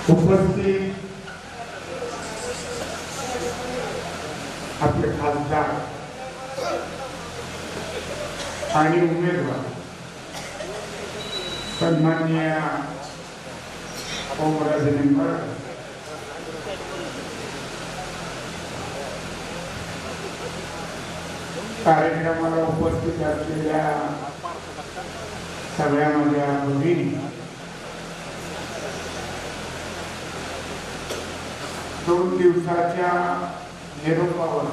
उपस्थित आपले खासदार आणि उमेदवार सन्माननीय ओमराजे निंबाळकर, कार्यक्रमाला उपस्थित असलेल्या सगळ्या माझ्या भगिनी, 2 दिवसाच्या निरोपावर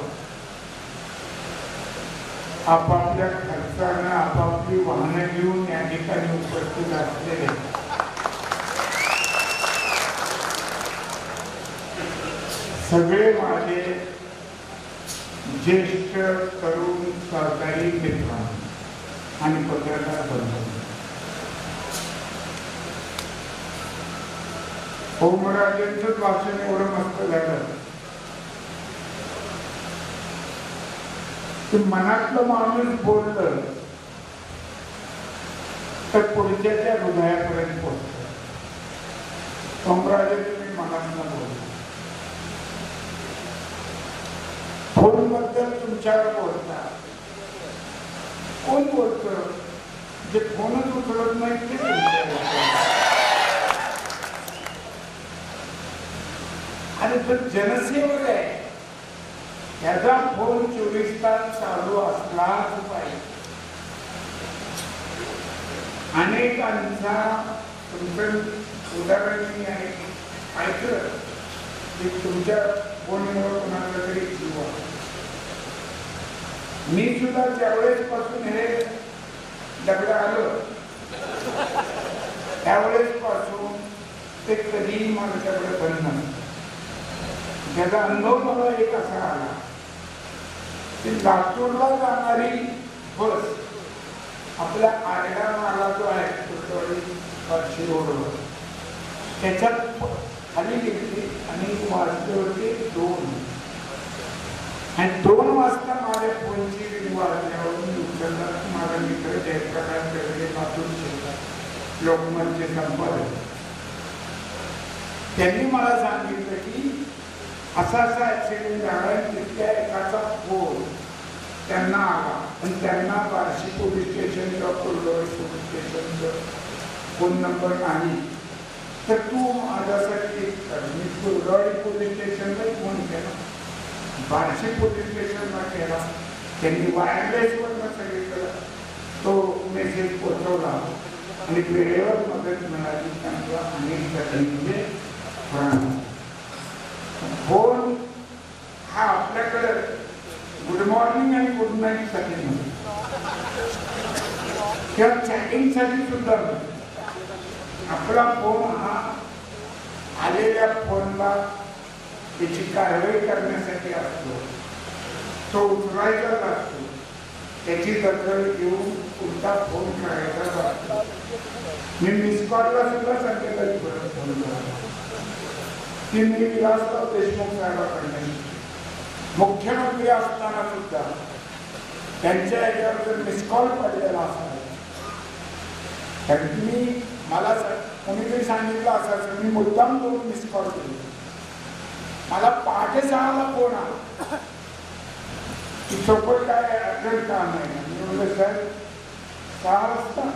आपापल्या खर्चानं आपापली वाहनं घेऊन या ठिकाणी उपस्थित असलेले सगळे माझे ज्येष्ठ तरुण सहकारी मित्र आणि पत्रकार बंधू, ओमराजेंचं भाषण एवढं मस्त झालं की मनातलं माणूस बोललं तर पुढच्याच्या हृदयापर्यंत पोहोचतं. ओमराजेंनी मी मनातलं बोललो. फोन बद्दल तुमच्यावर बोलता कोण बोलतं? जे फोनच उचलत नाही ते आणि जो जनसेवक आहे याचा फोन 24 तास चालू असलाच पाहिजे. अनेकांचा तुमचं उदाहरण मी ऐकलं की तुमच्या फोनमुळे कोणाला तरी जीव आहे. मी सुद्धा ज्यावेळेस पासून हे दगड आलं त्यावेळेस पासून ते कधीही माझ्याकडे बंद नाही. त्याचा अनुभव मला एक असा आला की लातूरला जाणारी बस आपल्या आरडा नाला जो आहे पाचशे रोडवर त्याच्यात खाली गेली आणि वाजले होते 2 आणि 2 वाजता माझ्या फोनची रिंग वाजल्यावरून उचलला माझा मित्र जयप्रकाश दगडे लातूरचे लोकमतचे संपादक, त्यांनी मला सांगितलं की असा ऍक्सिडेंट झाला. तिथल्या एकाचा फोन त्यांना आला आणि त्यांना बार्शी पोलीस स्टेशन किंवा कुर्डवाडी पोलीस स्टेशनचं फोन नंबर नाही, तर तू माझ्यासाठी मी कुर्डवाडी पोलीस स्टेशनलाही फोन केला, बार्शी पोलीस स्टेशनला केला. त्यांनी वायरलेसवरनं सगळीकडं तो मेसेज पोचवला आणि वेळेवर मदत मिळाली. त्यांना अनेक जणांचे प्राण. फोन हा आपल्याकडे गुड मॉर्निंग आणि गुड नाईट साठी नाही किंवा चॅटिंग साठी सुद्धा नाही. आपला फोन हा आलेल्या फोनला त्याची कारवाई करण्यासाठी असतो, तो उचलायचाच असतो, त्याची दखल घेऊन पुढचा फोन करायचा असतो. मी मिस कॉलला सुद्धा संकेताची परत फोन करतो की मी विलासराव देशमुख साहेबांकडे मुख्यमंत्री असताना सुद्धा त्यांच्या याच्यावर जर मिस कॉल पडलेला असाल तर मी मला कोणीतरी सांगितलं असायचं, मी मुद्दाम 2 मिस कॉल केले. मला पहाटे 6ला फोन आला की सोबत काय अर्जंट काम आहे. मी म्हणलं साहेब 6 वाजता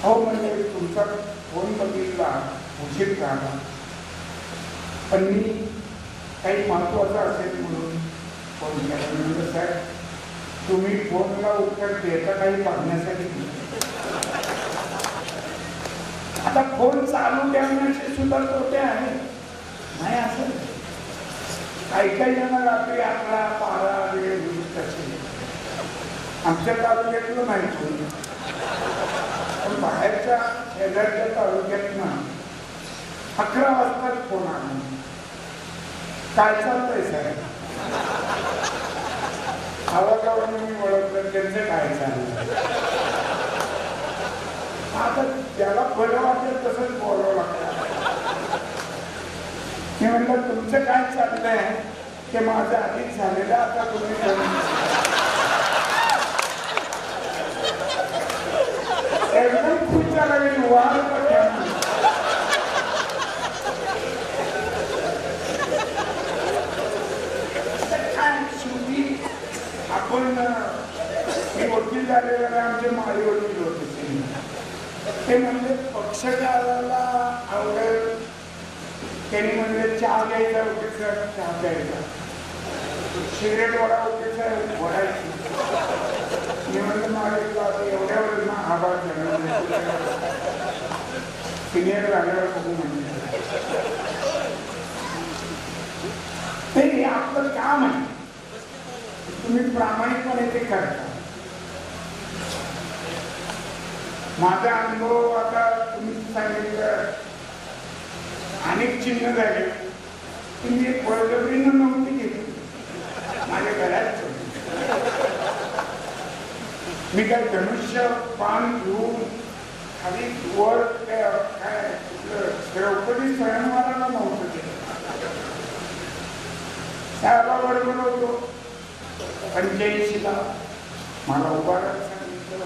हो म्हणजे तुमचा फोन बघितला उशीर झाला पण मी काही महत्वाचं असेल म्हणून फोन केला. म्हणलं साहेब तुम्ही फोनला उत्तर देता काही बघण्यासाठी. आता फोन चालू ठेवण्याचे सुद्धा तोटे आहे नाही असं. काही जण रात्री 11-12 वेळ होईल तसे आमच्या तालुक्यातलं नाही फोन, पण बाहेरच्या शेजारच्या तालुक्यातनं 11 वाजताच फोन आला. काय चालतंय साहेब? आवाजावरून मी ओळखलं त्यांचं काय चाललंय. आता त्याला बरं वाटेल तसंच बोलावं लागतं. मी म्हटलं तुमचं काय चाललंय ते माझं आधीच झालेलं, आता तुम्ही एकदम खुश झाला वाढ आलेला आमचे माळी वडील होते. ते म्हणले पक्ष करायला आवडेल. त्यांनी म्हणले चहा घ्यायचा होते सर, चहा प्यायचा. सिगरेट वडा होते सर, वडायची. मी म्हणलं माळीला आता एवढ्या वेळेस ना आभार सिनियर झाल्यावर बघू म्हणजे. आपलं काम आहे, तुम्ही प्रामाणिकपणे ते करता. माझा अनुभव आता तुम्ही सांगितलं, अनेक चिन्ह झाले की मी बळजबरीनं नव्हती घेतली, माझ्या घरात मी काय धनुष्य पान घेऊन खाली वर काय द्रौपदी स्वयंवराला नव्हतं केलं. साहेबाबरोबर होतो 85ला मला उभारायला सांगितलं.